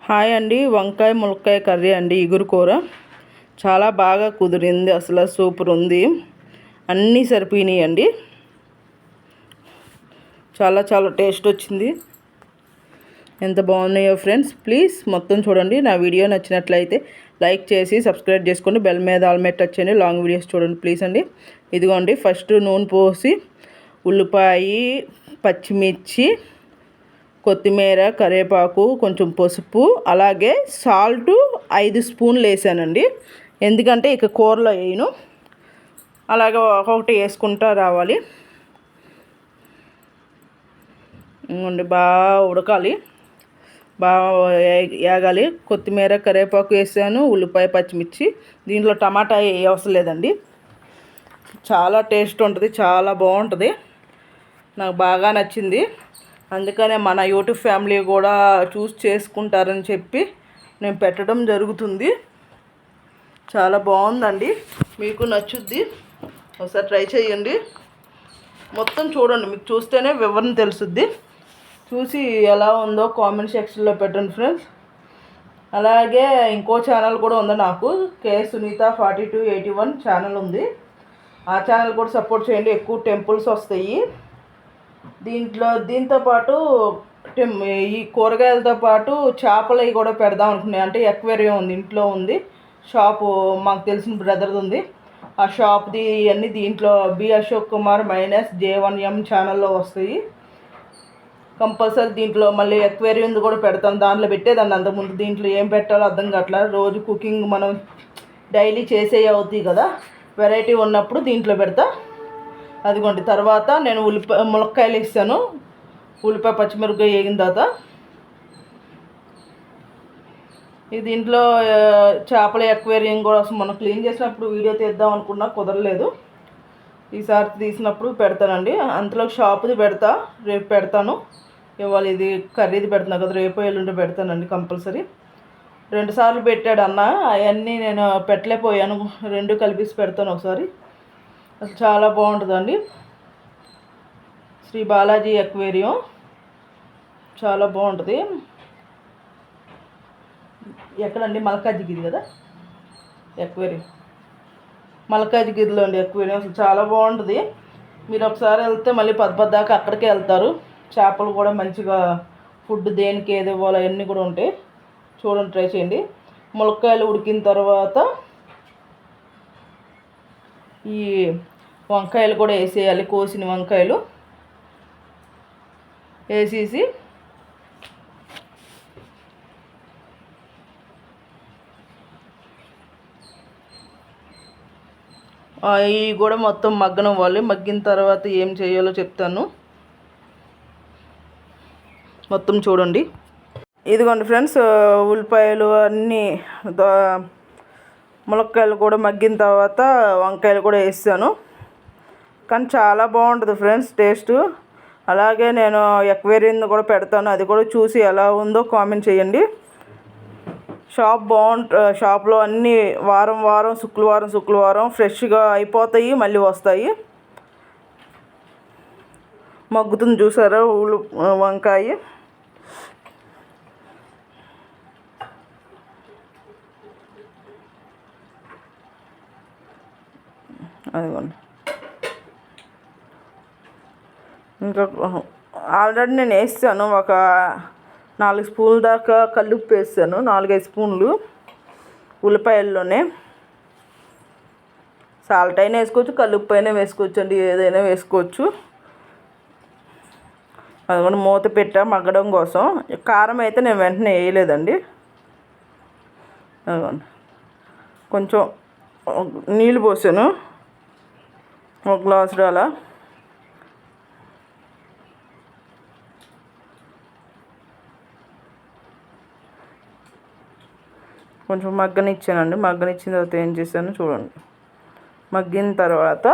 Hi అండి. వంకాయ ములక్కాయ కర్రీ అండి, ఇగురు కూర. చాలా బాగా కుదిరింది, అసలు సూపర్ ఉంది. అన్నీ సరిపోయినాయండి. చాలా చాలా టేస్ట్ వచ్చింది. ఎంత బాగున్నాయో ఫ్రెండ్స్. ప్లీజ్ మొత్తం చూడండి. నా వీడియో నచ్చినట్లయితే లైక్ చేసి సబ్స్క్రైబ్ చేసుకోండి. బెల్ మీద ఆల్ మీద టచ్ చేయండి. లాంగ్ వీడియోస్ చూడండి ప్లీజ్ అండి. ఇదిగోండి, ఫస్ట్ నూనె పోసి ఉల్లిపాయ, పచ్చిమిర్చి, కొత్తిమీర, కరివేపాకు, కొంచెం పసుపు, అలాగే సాల్ట్ 5 స్పూన్లు వేసానండి. ఎందుకంటే ఇక కూరలో వేయను, అలాగే ఒక్కొక్కటి వేసుకుంటూ రావాలి. బాగా ఉడకాలి, బాగా వేగాలి. కొత్తిమీర, కరివేపాకు వేసాను, ఉల్లిపాయ, పచ్చిమిర్చి. దీంట్లో టమాటా అవసరం లేదండి. చాలా టేస్ట్ ఉంటుంది, చాలా బాగుంటుంది. నాకు బాగా నచ్చింది. అందుకనే మన యూట్యూబ్ ఫ్యామిలీ కూడా చూస్ చేసుకుంటారని చెప్పి నేను పెట్టడం జరుగుతుంది. చాలా బాగుందండి, మీకు నచ్చుద్ది. ఒకసారి ట్రై చేయండి. మొత్తం చూడండి, మీకు చూస్తేనే వివరణ తెలుసుద్ది. చూసి ఎలా ఉందో కామెంట్ సెక్షన్లో పెట్టండి ఫ్రెండ్స్. అలాగే ఇంకో ఛానల్ కూడా ఉంది నాకు, కే సునీత 4281 ఛానల్ ఉంది. ఆ ఛానల్ కూడా సపోర్ట్ చేయండి. ఎక్కువ టెంపుల్స్ వస్తాయి దీంతో పాటు. ఈ కూరగాయలతో పాటు చేపలు కూడా పెడదాం అనుకున్నాయి. అంటే ఎక్వేరియం ఉంది, ఇంట్లో ఉంది. షాపు మాకు తెలిసిన బ్రదర్ది ఉంది. ఆ షాప్ది అన్నీ దీంట్లో బి అశోక్ కుమార్ -J1M ఛానల్లో వస్తాయి. కంపల్సరీ దీంట్లో మళ్ళీ ఎక్వేరియం కూడా పెడతాను. దాంట్లో పెట్టేదాన్ని అంతకుముందు. దీంట్లో ఏం పెట్టాలో అర్థం కావట్లా. రోజు కుకింగ్ మనం డైలీ చేసేవి అవుతాయి కదా, వెరైటీ ఉన్నప్పుడు దీంట్లో పెడతా. అదిగోండి, తర్వాత నేను ములక్కాయలు వేసాను. ఉల్లిపాయ, పచ్చిమిరపకాయ వేగిన తర్వాత దీంట్లో చేపల ఎక్వేరియం కూడా మనం క్లీన్ చేసినప్పుడు వీడియో తీద్దాం అనుకున్నా, కుదరలేదు. ఈసారి తీసినప్పుడు పెడతానండి. అంతలో షాపుది పెడతా, రేపు పెడతాను. ఇవాళ ఇది కర్రీది పెడుతున్నా కదా, రేపు ఎల్లుండి పెడతానండి కంపల్సరీ. 2 సార్లు పెట్టాడు అన్న, అవన్నీ నేను పెట్టలేకపోయాను. 2 కలిపేసి పెడతాను ఒకసారి. అసలు చాలా బాగుంటుందండి. శ్రీ బాలాజీ ఎక్వేరియం చాలా బాగుంటుంది. ఎక్కడండి? మల్కాజ్గిరి కదా ఎక్వేరియం. మల్కాజ్గిరిలో అండి ఎక్వేరియం. అసలు చాలా బాగుంటుంది. మీరు ఒకసారి వెళ్తే మళ్ళీ పద్దాకా అక్కడికే వెళ్తారు. చేపలు కూడా మంచిగా, ఫుడ్ దేనికి ఏది ఇవ్వాలో అవన్నీ కూడా ఉంటాయి. చూడండి, ట్రై చేయండి. ములక్కాయలు ఉడికిన తర్వాత ఈ వంకాయలు కూడా వేసేయాలి. కోసిన వంకాయలు వేసేసి ఇవి కూడా మొత్తం మగ్గనివ్వాలి. మగ్గిన తర్వాత ఏం చేయాలో చెప్తాను, మొత్తం చూడండి. ఇదిగోండి ఫ్రెండ్స్, ఉల్లిపాయలు అన్నీ, ములక్కాయలు కూడా మగ్గిన తర్వాత వంకాయలు కూడా వేసాను. కానీ చాలా బాగుంటుంది ఫ్రెండ్స్ టేస్ట్. అలాగే నేను ఎక్వేరియం కూడా పెడతాను, అది కూడా చూసి ఎలా ఉందో కామెంట్ చేయండి. షాప్లో అన్నీ వారం శుక్రవారం ఫ్రెష్గా అయిపోతాయి, మళ్ళీ వస్తాయి. మగ్గుతుంది చూసారా వంకాయ. అదిగోండి, ఇంకా ఆల్రెడీ నేను వేస్తాను. ఒక 4 స్పూన్ల దాకా కల్లుప్పు వేస్తాను, 4-5 స్పూన్లు ఉల్లిపాయల్లోనే. సాల్ట్ అయినా వేసుకోవచ్చు, కల్లుప్పు అయినా వేసుకోవచ్చు అండి, ఏదైనా వేసుకోవచ్చు. అది కూడా మూత పెట్టా మగ్గడం కోసం. కారం అయితే నేను వెంటనే వేయలేదండి. కొంచెం నీళ్ళు పోసాను, 1 గ్లాసు అలా. కొంచెం మగ్గనిచ్చానండి. మగ్గనిచ్చిన తర్వాత ఏం చేశాను చూడండి. మగ్గిన తర్వాత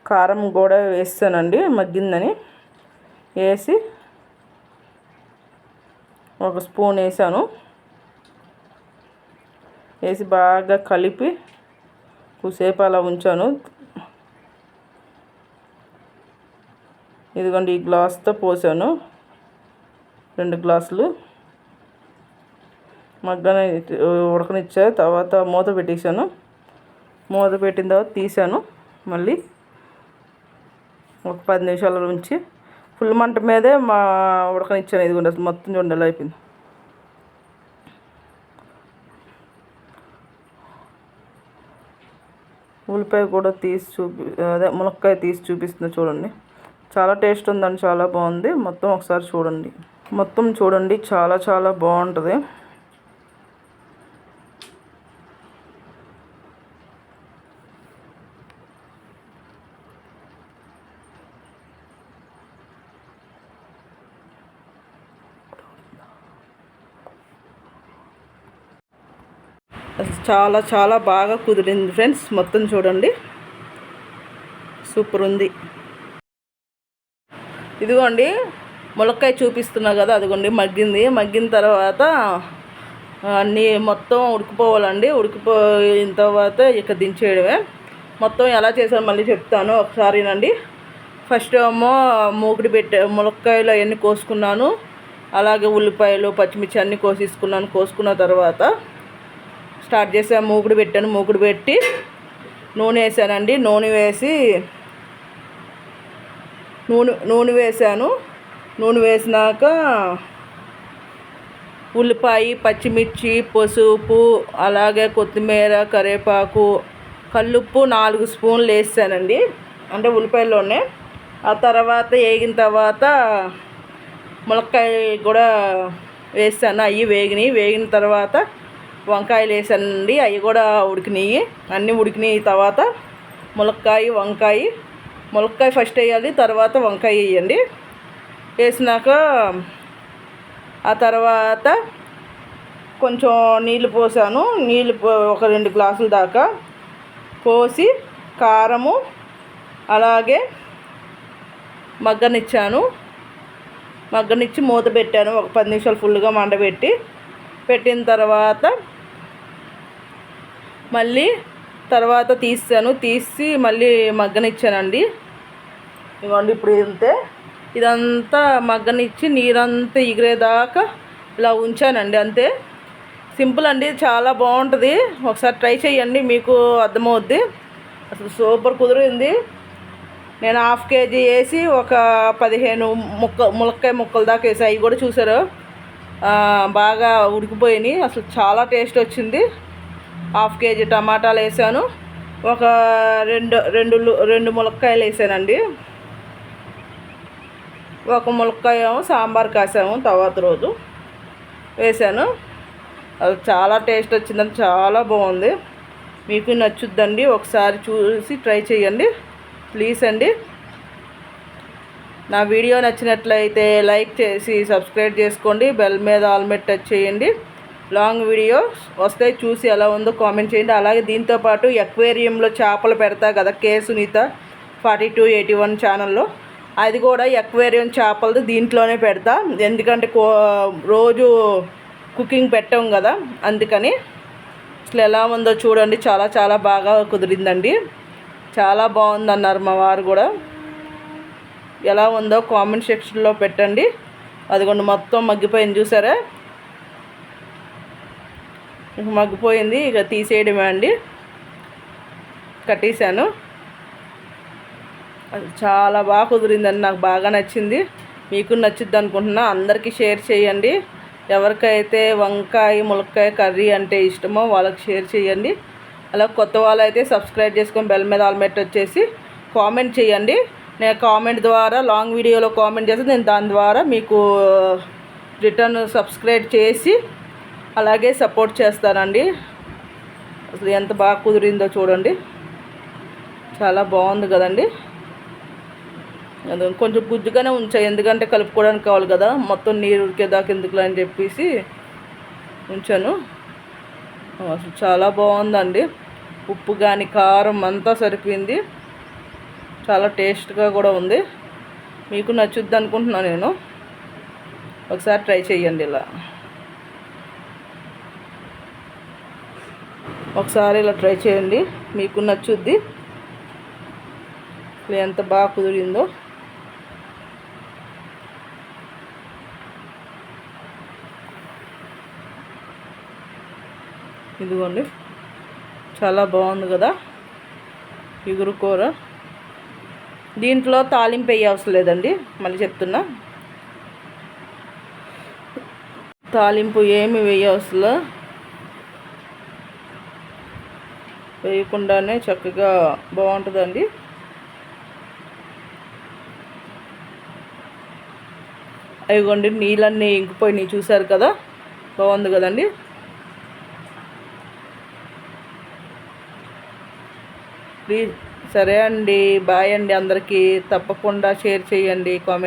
కారం కూడా వేస్తానండి, మగ్గిందని. వేసి 1 స్పూన్ వేసాను. వేసి బాగా కలిపి కొద్దిసేపు అలా ఉంచాను. ఇదిగోండి, ఈ గ్లాస్తో పోసాను 2 గ్లాసులు. మగ్గన ఉడకనిచ్చా. తర్వాత మూత పెట్టేశాను. మూత పెట్టిన తర్వాత తీసాను. మళ్ళీ ఒక 10 నిమిషాల నుంచి ఫుల్ మంట మీదే ఉడకనిచ్చాను. ఇదిగోండి అసలు మొత్తం చూడండి ఎలా అయిపోయింది. ఉల్లిపాయ కూడా ములక్కాయ తీసి చూపిస్తుంది చూడండి. చాలా టేస్ట్ ఉందండి, చాలా బాగుంది. మొత్తం ఒకసారి చూడండి. మొత్తం చూడండి, చాలా చాలా బాగుంటుంది. చాలా చాలా బాగా కుదిరింది ఫ్రెండ్స్. మొత్తం చూడండి, సూపర్ ఉంది. ఇదిగోండి ములక్కాయ చూపిస్తున్నా కదా, అదిగోండి మగ్గింది. మగ్గిన తర్వాత అన్నీ మొత్తం ఉడికిపోవాలండి. ఉడికిపోయిన తర్వాత ఇక దించేయడమే. మొత్తం ఎలా చేశాను మళ్ళీ చెప్తాను ఒకసారినండి. ఫస్ట్ ఏమో మూకుడు ములక్కాయలు అవన్నీ కోసుకున్నాను. అలాగే ఉల్లిపాయలు పచ్చిమిర్చి అన్నీ కోసుకున్న తర్వాత స్టార్ట్ చేసాను. మూకుడు పెట్టాను. మూకుడు పెట్టి నూనె వేసానండి. నూనె వేసాను. నూనె వేసినాక ఉల్లిపాయ పచ్చిమిర్చి పసుపు అలాగే కొత్తిమీర కరివేపాకు కల్లుప్పు 4 స్పూన్లు వేసానండి, అంటే ఉల్లిపాయల్లోనే. ఆ తర్వాత వేగిన తర్వాత ములక్కాయ కూడా వేసాను. అవి వేగిన తర్వాత వంకాయలు వేసానండి. అవి కూడా ఉడికినాయి. అన్నీ ఉడికినాయి. తర్వాత ములక్కాయ ఫస్ట్ వేయాలి, తర్వాత వంకాయ వేయండి. వేసినాక ఆ తర్వాత కొంచెం నీళ్ళు పోసాను. ఒక 2 గ్లాసుల దాకా పోసి కారము అలాగే మగ్గనిచ్చి మూత పెట్టాను. ఒక 10 నిమిషాలు ఫుల్గా పెట్టిన తర్వాత మళ్ళీ తీసి మళ్ళీ మగ్గనిచ్చానండి. ఇవ్వండి ఇప్పుడు ఇదంతా మగ్గనిచ్చి నీరంతా ఎగిరేదాకా ఇలా ఉంచానండి. అంతే, సింపుల్ అండి, చాలా బాగుంటుంది. ఒకసారి ట్రై చేయండి, మీకు అర్థమవుద్ది. అసలు సూపర్ కుదిరింది. నేను 1/2 కేజీ వేసి ఒక 15 ములక్కాయ ముక్కలు దాకా వేసి అవి కూడా చూసారు బాగా ఉడికిపోయినాయి. అసలు చాలా టేస్ట్ వచ్చింది. 1/2 కేజీ టమాటాలు వేసాను. ఒక రెండు ములక్కాయలు వేసానండి. ఒక ములక్కాయ ఏమో సాంబార్ కాసాము తర్వాత రోజు వేసాను. అది చాలా టేస్ట్ వచ్చిందని చాలా బాగుంది. మీకు నచ్చుద్దండి, ఒకసారి చూసి ట్రై చేయండి ప్లీజ్ అండి. నా వీడియో నచ్చినట్లయితే లైక్ చేసి సబ్స్క్రైబ్ చేసుకోండి. బెల్ మీద ఆల్ మీద టచ్ చేయండి. లాంగ్ వీడియోస్ వస్తాయి, చూసి ఎలా ఉందో కామెంట్ చేయండి. అలాగే దీంతోపాటు ఎక్వేరియంలో చేపలు పెడతా కదా, కే సునీత 4281 ఛానల్లో, అది కూడా ఎక్వేరియం చేపలది దీంట్లోనే పెడతా. ఎందుకంటే రోజు కుకింగ్ పెట్టాం కదా, అందుకని. అసలు ఎలా ఉందో చూడండి, చాలా చాలా బాగా కుదిరిందండి. చాలా బాగుందన్నారు మా వారు కూడా. ఎలా ఉందో కామెంట్ సెక్షన్లో పెట్టండి. అదిగోండి మొత్తం మగ్గిపోయింది చూసారా, మగ్గిపోయింది. ఇక తీసేయడమే అండి. కట్టేసాను. అది చాలా బాగా కుదిరిందండి, నాకు బాగా నచ్చింది. మీకు నచ్చుద్ది అనుకుంటున్నా. అందరికీ షేర్ చేయండి. ఎవరికైతే వంకాయ ములక్కాయ కర్రీ అంటే ఇష్టమో వాళ్ళకి షేర్ చేయండి. అలా కొత్త వాళ్ళు అయితే సబ్స్క్రైబ్ చేసుకొని బెల్ మీద ఆల్ మీద వచ్చేసి కామెంట్ చేయండి. నేను కామెంట్ ద్వారా లాంగ్ వీడియోలో కామెంట్ చేస్తే నేను దాని ద్వారా మీకు రిటర్న్ సబ్స్క్రైబ్ చేసి అలాగే సపోర్ట్ చేస్తానండి. అసలు ఎంత బాగా కుదిరిందో చూడండి, చాలా బాగుంది కదండి. అది కొంచెం గుజ్జుగానే ఉంచాయి, ఎందుకంటే కలుపుకోవడానికి కావాలి కదా, మొత్తం నీరు ఉడికేదాకా ఎందుకులే అని చెప్పేసి ఉంచాను. అసలు చాలా బాగుందండి. ఉప్పు కానీ కారం అంతా సరిపోయింది. చాలా టేస్ట్గా కూడా ఉంది. మీకు నచ్చుద్ది అనుకుంటున్నాను నేను. ఒకసారి ట్రై చేయండి. ఇలా ట్రై చేయండి, మీకు నచ్చుద్ది. ఎంత బాగా కుదిరిందో. ఇదిగోండి, చాలా బాగుంది కదా ఇగురు కూర. దీంట్లో తాలింపు వేయ అవసరం లేదండి, మళ్ళీ చెప్తున్నా. తాలింపు ఏమి వేయ అవసరం వేయకుండానే చక్కగా బాగుంటుందండి. అవిగోండి నీళ్ళన్నీ ఇంకిపోయినాయి, చూసారు కదా, బాగుంది కదండి. ప్లీజ్, సరే అండి, బాయ్ అండి. అందరికీ తప్పకుండా షేర్ చేయండి, కామెంట్